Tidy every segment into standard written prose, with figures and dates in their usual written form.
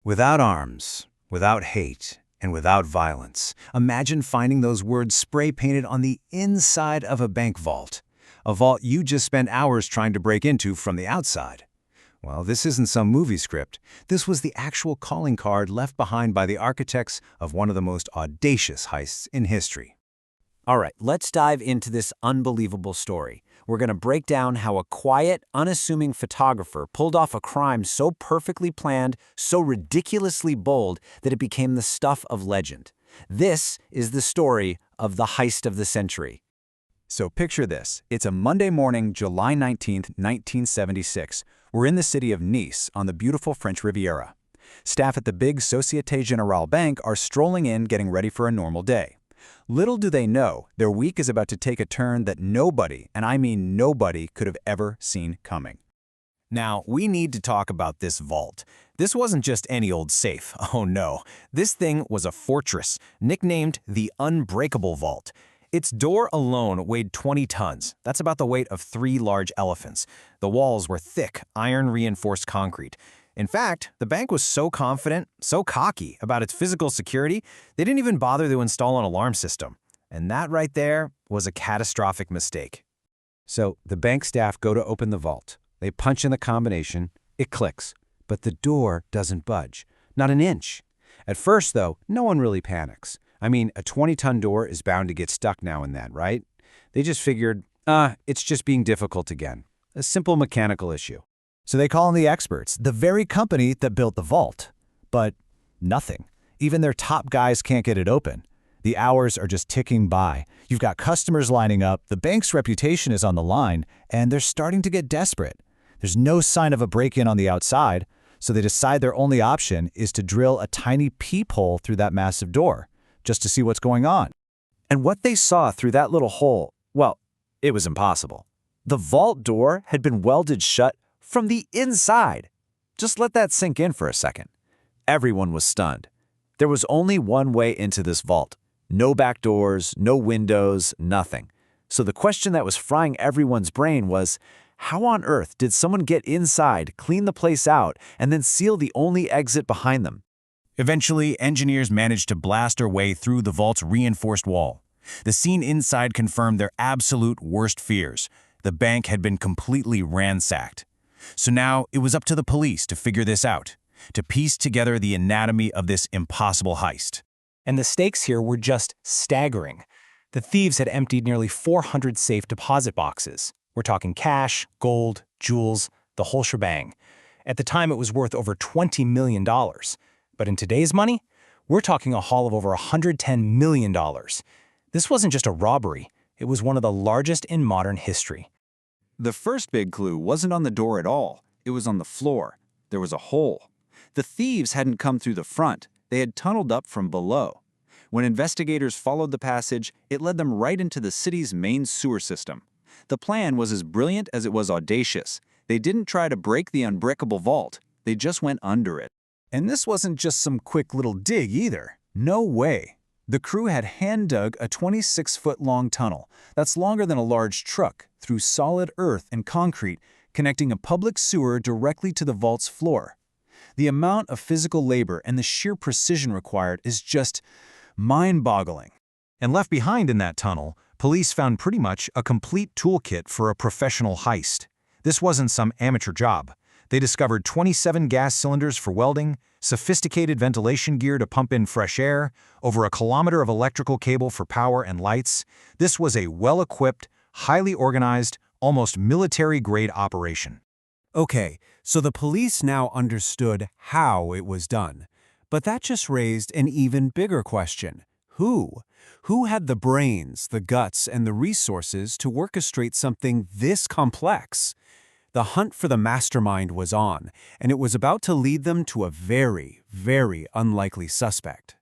Without arms, without hate, and without violence. Imagine finding those words spray-painted on the inside of a bank vault. A vault you just spent hours trying to break into from the outside. Well, this isn't some movie script. This was the actual calling card left behind by the architects of one of the most audacious heists in history. All right, let's dive into this unbelievable story. We're going to break down how a quiet, unassuming photographer pulled off a crime so perfectly planned, so ridiculously bold, that it became the stuff of legend. This is the story of the heist of the century. So picture this. It's a Monday morning, July 19th, 1976. We're in the city of Nice on the beautiful French Riviera. Staff at the big Société Générale Bank are strolling in, getting ready for a normal day. Little do they know, their week is about to take a turn that nobody, and I mean nobody, could have ever seen coming. Now, we need to talk about this vault. This wasn't just any old safe. Oh no. This thing was a fortress, nicknamed the Unbreakable Vault. Its door alone weighed 20 tons. That's about the weight of 3 large elephants. The walls were thick, iron-reinforced concrete. In fact, the bank was so confident, so cocky about its physical security, they didn't even bother to install an alarm system. And that right there was a catastrophic mistake. So the bank staff go to open the vault. They punch in the combination, it clicks, but the door doesn't budge, not an inch. At first, though, no one really panics. I mean, a 20-ton door is bound to get stuck now and then, right? They just figured, it's just being difficult again. A simple mechanical issue. So they call in the experts, the very company that built the vault. But nothing. Even their top guys can't get it open. The hours are just ticking by. You've got customers lining up, the bank's reputation is on the line, and they're starting to get desperate. There's no sign of a break-in on the outside, so they decide their only option is to drill a tiny peephole through that massive door, just to see what's going on. And what they saw through that little hole, well, it was impossible. The vault door had been welded shut from the inside. Just let that sink in for a second. Everyone was stunned. There was only one way into this vault. No back doors, no windows, nothing. So the question that was frying everyone's brain was, how on earth did someone get inside, clean the place out, and then seal the only exit behind them? Eventually, engineers managed to blast their way through the vault's reinforced wall. The scene inside confirmed their absolute worst fears. The bank had been completely ransacked. So now it was up to the police to figure this out, to piece together the anatomy of this impossible heist. And the stakes here were just staggering. The thieves had emptied nearly 400 safe deposit boxes. We're talking cash, gold, jewels, the whole shebang. At the time, it was worth over $20 million. But in today's money, we're talking a haul of over $110 million. This wasn't just a robbery. It was one of the largest in modern history. The first big clue wasn't on the door at all. It was on the floor. There was a hole. The thieves hadn't come through the front. They had tunneled up from below. When investigators followed the passage, it led them right into the city's main sewer system. The plan was as brilliant as it was audacious. They didn't try to break the unbreakable vault. They just went under it. And this wasn't just some quick little dig either. No way. The crew had hand-dug a 26-foot-long tunnel that's longer than a large truck through solid earth and concrete, connecting a public sewer directly to the vault's floor. The amount of physical labor and the sheer precision required is just mind-boggling. And left behind in that tunnel, police found pretty much a complete toolkit for a professional heist. This wasn't some amateur job. They discovered 27 gas cylinders for welding, sophisticated ventilation gear to pump in fresh air, over a kilometer of electrical cable for power and lights. This was a well-equipped, highly organized, almost military-grade operation. Okay, so the police now understood how it was done. But that just raised an even bigger question. Who? Who had the brains, the guts, and the resources to orchestrate something this complex? The hunt for the mastermind was on, and it was about to lead them to a very, very unlikely suspect.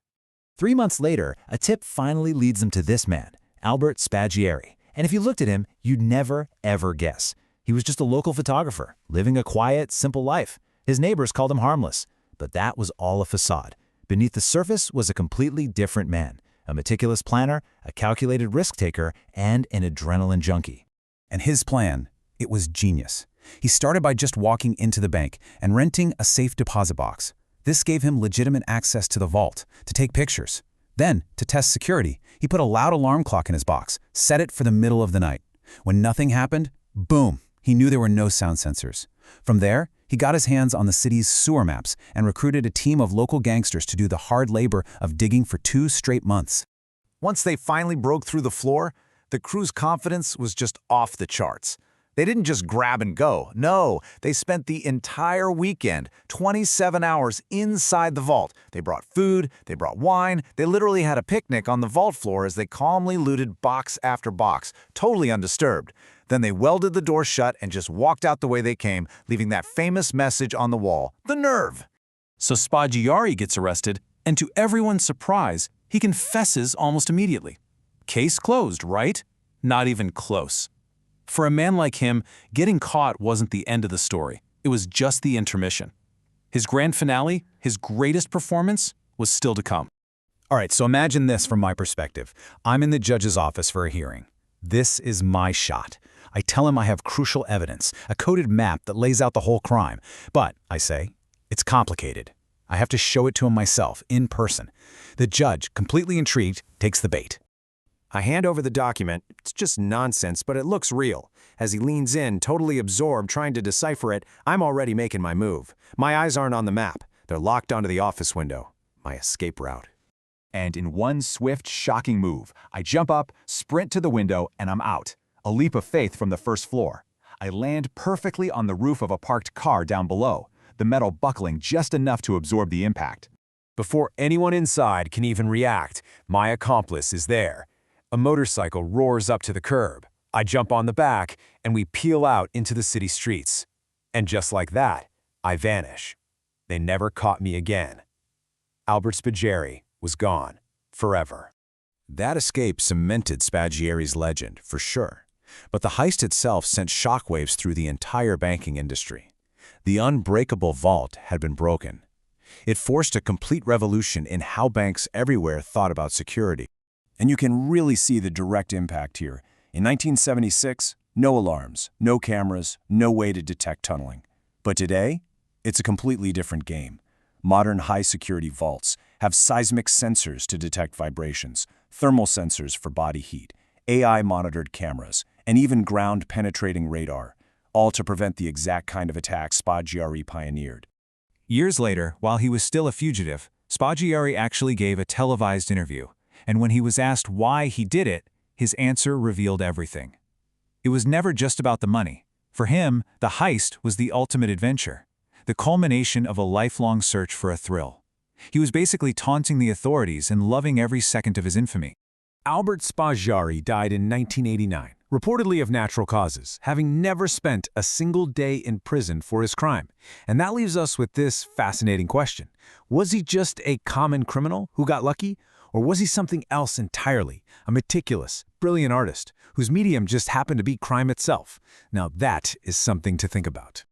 3 months later, a tip finally leads them to this man, Albert Spaggieri. And if you looked at him, you'd never, ever guess. He was just a local photographer, living a quiet, simple life. His neighbors called him harmless. But that was all a facade. Beneath the surface was a completely different man, a meticulous planner, a calculated risk-taker, and an adrenaline junkie. And his plan, it was genius. He started by just walking into the bank and renting a safe deposit box. This gave him legitimate access to the vault, to take pictures. Then, to test security, he put a loud alarm clock in his box, set it for the middle of the night. When nothing happened, boom, he knew there were no sound sensors. From there, he got his hands on the city's sewer maps and recruited a team of local gangsters to do the hard labor of digging for 2 straight months. Once they finally broke through the floor, the crew's confidence was just off the charts. They didn't just grab and go. No, they spent the entire weekend, 27 hours inside the vault. They brought food, they brought wine, they literally had a picnic on the vault floor as they calmly looted box after box, totally undisturbed. Then they welded the door shut and just walked out the way they came, leaving that famous message on the wall, the nerve. So Spaggiari gets arrested, and to everyone's surprise, he confesses almost immediately. Case closed, right? Not even close. For a man like him, getting caught wasn't the end of the story. It was just the intermission. His grand finale, his greatest performance, was still to come. All right, so imagine this from my perspective. I'm in the judge's office for a hearing. This is my shot. I tell him I have crucial evidence, a coded map that lays out the whole crime. But, I say, it's complicated. I have to show it to him myself, in person. The judge, completely intrigued, takes the bait. I hand over the document. It's just nonsense, but it looks real. As he leans in, totally absorbed, trying to decipher it, I'm already making my move. My eyes aren't on the map. They're locked onto the office window. My escape route. And in one swift, shocking move, I jump up, sprint to the window, and I'm out. A leap of faith from the first floor. I land perfectly on the roof of a parked car down below, the metal buckling just enough to absorb the impact. Before anyone inside can even react, my accomplice is there. A motorcycle roars up to the curb. I jump on the back, and we peel out into the city streets. And just like that, I vanish. They never caught me again. Albert Spaggiari was gone, forever. That escape cemented Spaggiari's legend, for sure. But the heist itself sent shockwaves through the entire banking industry. The unbreakable vault had been broken. It forced a complete revolution in how banks everywhere thought about security. And you can really see the direct impact here. In 1976, no alarms, no cameras, no way to detect tunneling. But today, it's a completely different game. Modern high-security vaults have seismic sensors to detect vibrations, thermal sensors for body heat, AI-monitored cameras, and even ground-penetrating radar, all to prevent the exact kind of attack Spaggiari pioneered. Years later, while he was still a fugitive, Spaggiari actually gave a televised interview. And when he was asked why he did it, his answer revealed everything. It was never just about the money. For him, the heist was the ultimate adventure, the culmination of a lifelong search for a thrill. He was basically taunting the authorities and loving every second of his infamy. Albert Spaggiari died in 1989, reportedly of natural causes, having never spent a single day in prison for his crime. And that leaves us with this fascinating question. Was he just a common criminal who got lucky? Or was he something else entirely, a meticulous, brilliant artist whose medium just happened to be crime itself? Now that is something to think about.